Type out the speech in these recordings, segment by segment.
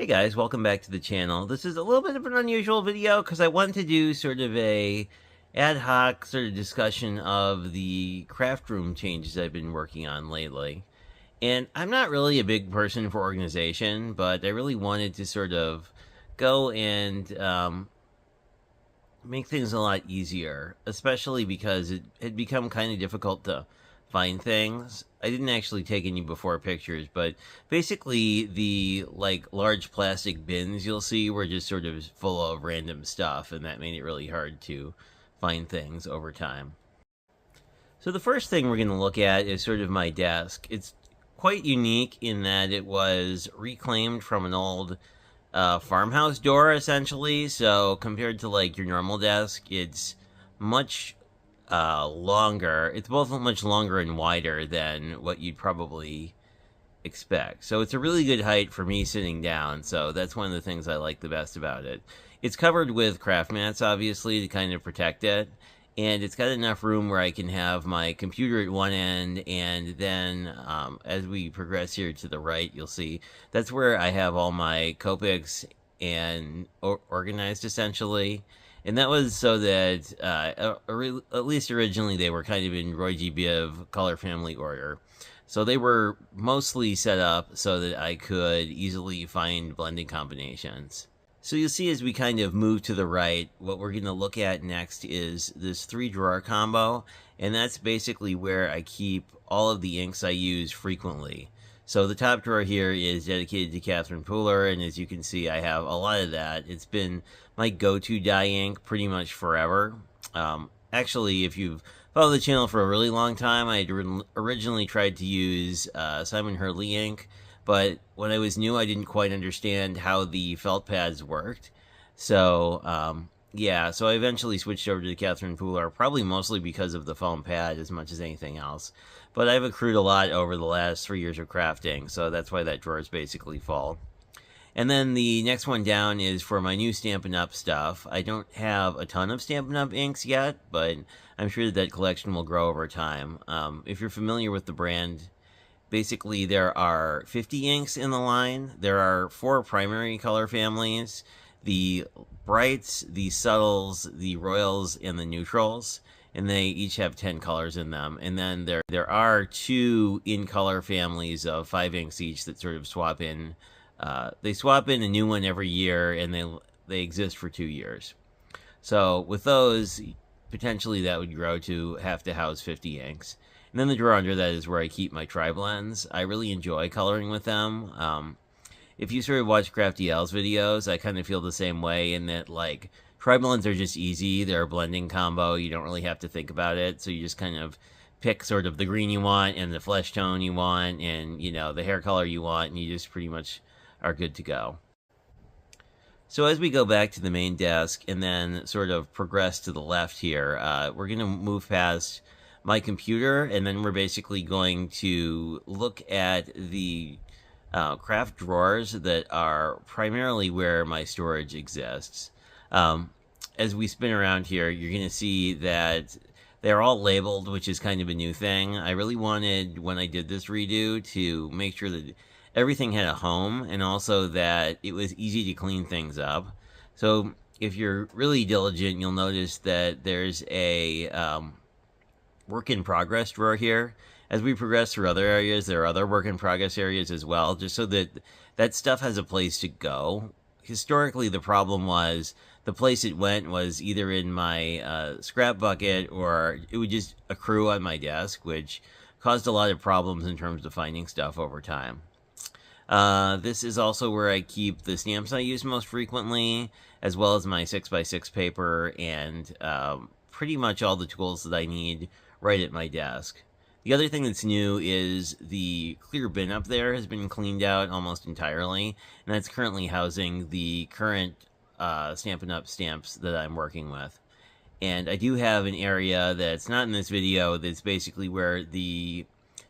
Hey guys, welcome back to the channel. This is a little bit of an unusual video because I wanted to do sort of a ad hoc sort of discussion of the craft room changes I've been working on lately. And I'm not really a big person for organization, but I really wanted to sort of go and make things a lot easier, especially because it had become kind of difficult to find things. I didn't actually take any before pictures, but basically the large plastic bins you'll see were just sort of full of random stuff, and that made it really hard to find things over time. So the first thing we're going to look at is sort of my desk. It's quite unique in that it was reclaimed from an old farmhouse door, essentially. So compared to like your normal desk, it's much longer. It's both much longer and wider than what you'd probably expect. So it's a really good height for me sitting down. So that's one of the things I like the best about it. It's covered with craft mats, obviously, to kind of protect it. And it's got enough room where I can have my computer at one end, and then as we progress here to the right, you'll see that's where I have all my Copics and organized, essentially. And that was so that, at least originally, they were kind of in Roy G. Biv color family order. So they were mostly set up so that I could easily find blending combinations. So you'll see as we kind of move to the right, what we're going to look at next is this 3-drawer combo, and that's basically where I keep all of the inks I use frequently. So the top drawer here is dedicated to Catherine Pooler, and as you can see, I have a lot of that. It's been my go-to dye ink pretty much forever. Actually, if you've followed the channel for a really long time, I originally tried to use Simon Hurley ink, but when I was new, I didn't quite understand how the felt pads worked. So, yeah, so I eventually switched over to Catherine Pooler, probably mostly because of the foam pad as much as anything else. But I've accrued a lot over the last 3 years of crafting, so that's why that drawer is basically full. And then the next one down is for my new Stampin' Up! Stuff. I don't have a ton of Stampin' Up! Inks yet, but I'm sure that collection will grow over time. If you're familiar with the brand, basically there are 50 inks in the line. There are 4 primary color families: the brights, the subtles, the royals, and the neutrals. And they each have 10 colors in them. And then there are 2 in-color families of 5 inks each that sort of swap in. They swap in a new one every year, and they exist for 2 years. So with those, potentially that would grow to have to house 50 inks. And then the drawer under that is where I keep my tri-blends. I really enjoy coloring with them. If you sort of watch Crafty Al's videos, I kind of feel the same way in that, like, tri-blends are just easy. They're a blending combo. You don't really have to think about it. So you just kind of pick sort of the green you want and the flesh tone you want and, you know, the hair color you want, and you just pretty much are good to go. So as we go back to the main desk and then sort of progress to the left here, we're going to move past my computer, and then we're basically going to look at the craft drawers that are primarily where my storage exists. As we spin around here, you're going to see that they're all labeled, which is kind of a new thing. I really wanted, when I did this redo, to make sure that everything had a home, and also that it was easy to clean things up. So if you're really diligent, you'll notice that there's a work in progress drawer here. As we progress through other areas, there are other work in progress areas as well, just so that that stuff has a place to go. Historically, the problem was the place it went was either in my scrap bucket, or it would just accrue on my desk, which caused a lot of problems in terms of finding stuff over time. This is also where I keep the stamps I use most frequently, as well as my 6x6 paper, and pretty much all the tools that I need right at my desk. The other thing that's new is the clear bin up there has been cleaned out almost entirely, and that's currently housing the current Stampin' Up! Stamps that I'm working with. And I do have an area that's not in this video that's basically where the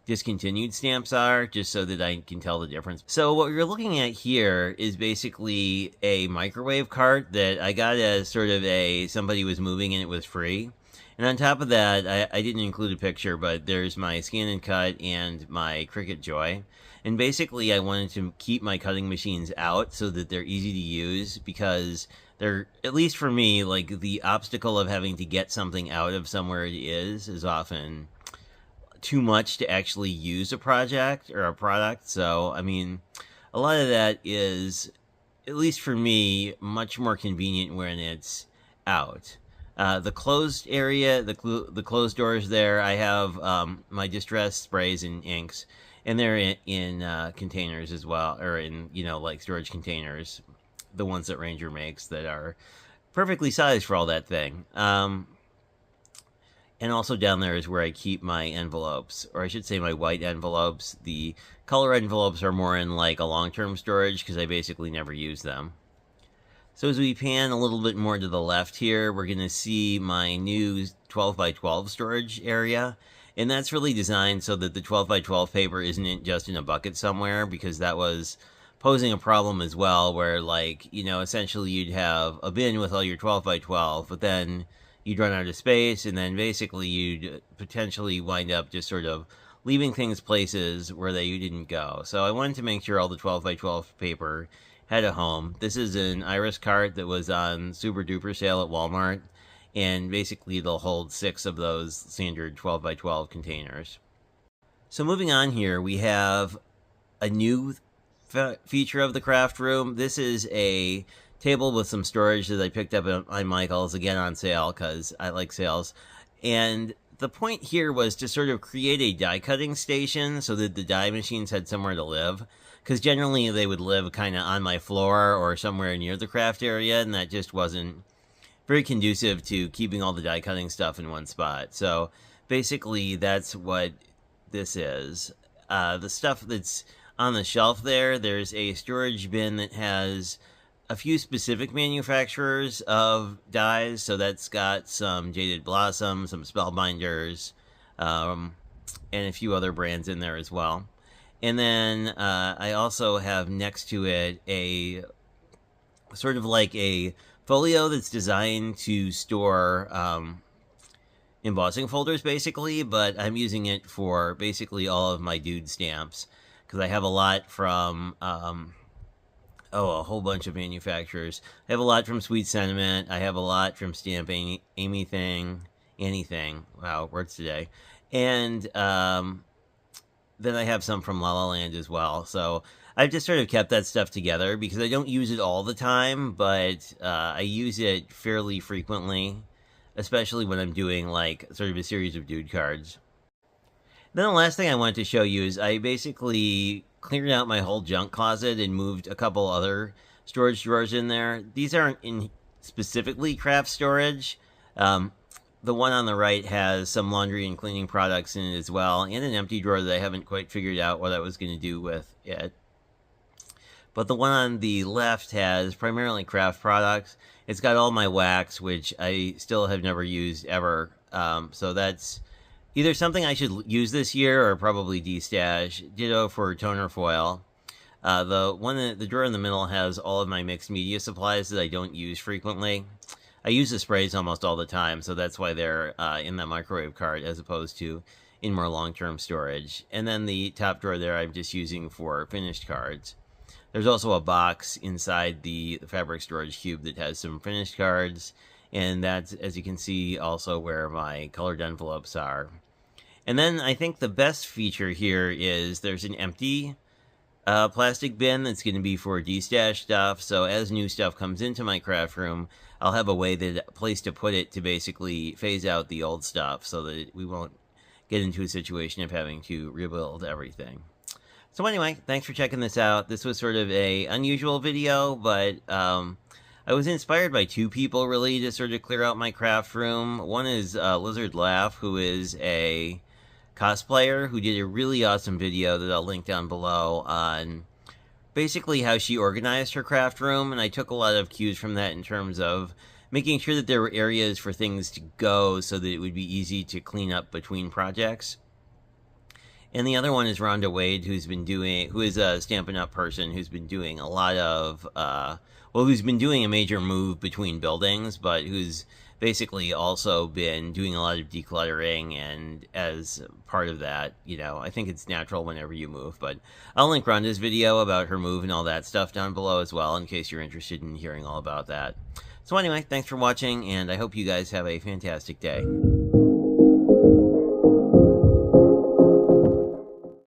discontinued stamps are, just so that I can tell the difference. So what you're looking at here is basically a microwave cart that I got as sort of somebody was moving and it was free. And on top of that, I didn't include a picture, but there's my scan and cut and my Cricut Joy. And basically, I wanted to keep my cutting machines out so that they're easy to use, because they're, at least for me, like the obstacle of having to get something out of somewhere it is often too much to actually use a project or a product. So, I mean, a lot of that is, at least for me, much more convenient when it's out. The closed area, the closed doors there, I have my distress sprays and inks, and they're in containers as well, or in, like storage containers, the ones that Ranger makes that are perfectly sized for all that thing. And also down there is where I keep my envelopes, or I should say my white envelopes. The color envelopes are more in like a long-term storage because I basically never use them. So as we pan a little bit more to the left here, we're going to see my new 12 by 12 storage area. And that's really designed so that the 12 by 12 paper isn't just in a bucket somewhere, because that was posing a problem as well, where, like, essentially you'd have a bin with all your 12 by 12, but then you'd run out of space, and then basically you'd potentially wind up just sort of leaving things places where you didn't go. So I wanted to make sure all the 12 by 12 paper had a home. This is an Iris cart that was on super duper sale at Walmart, and basically they'll hold 6 of those standard 12 by 12 containers. So moving on here, we have a new feature of the craft room. This is a table with some storage that I picked up on Michael's, again on sale because I like sales. And the point here was to sort of create a die cutting station so that the die machines had somewhere to live, because generally they would live kind of on my floor or somewhere near the craft area, and that just wasn't very conducive to keeping all the die cutting stuff in one spot. So basically that's what this is. The stuff that's on the shelf there's a storage bin that has a few specific manufacturers of dies. So that's got some Jaded Blossom, some Spellbinders, and a few other brands in there as well. And then I also have next to it a sort of like a folio that's designed to store embossing folders, basically, but I'm using it for basically all of my dude stamps, because I have a lot from a whole bunch of manufacturers. I have a lot from Sweet Sentiment. I have a lot from Stamp Anything. Wow, words today. And then I have some from La La Land as well. So I've just sort of kept that stuff together because I don't use it all the time, but I use it fairly frequently, especially when I'm doing like sort of a series of dude cards. Then the last thing I wanted to show you is I basically cleared out my whole junk closet and moved a couple other storage drawers in there. These aren't in specifically craft storage. The one on the right has some laundry and cleaning products in it as well, and an empty drawer that I haven't quite figured out what I was going to do with it. But the one on the left has primarily craft products. It's got all my wax, which I still have never used ever. So that's either something I should use this year or probably destash. Ditto for toner foil. The drawer in the middle has all of my mixed media supplies that I don't use frequently. I use the sprays almost all the time, so that's why they're in the microwave cart as opposed to in more long-term storage. And then the top drawer there I'm just using for finished cards. There's also a box inside the fabric storage cube that has some finished cards, and that's, as you can see, also where my colored envelopes are. And then I think the best feature here is there's an empty plastic bin that's going to be for destash stuff. So as new stuff comes into my craft room, I'll have a place to put it to basically phase out the old stuff so that we won't get into a situation of having to rebuild everything. So anyway, thanks for checking this out. This was sort of a unusual video, but I was inspired by two people really to sort of clear out my craft room. One is Lizard Laugh, who is a cosplayer who did a really awesome video that I'll link down below on basically how she organized her craft room, and I took a lot of cues from that in terms of making sure that there were areas for things to go so that it would be easy to clean up between projects. And the other one is Rhonda Wade, who is a Stampin' Up! Person who's been doing a lot of, who's been doing a major move between buildings, but who's basically also been doing a lot of decluttering, and as part of that, I think it's natural whenever you move. But I'll link Rhonda's video about her move and all that stuff down below as well, in case you're interested in hearing all about that. So anyway, thanks for watching, and I hope you guys have a fantastic day.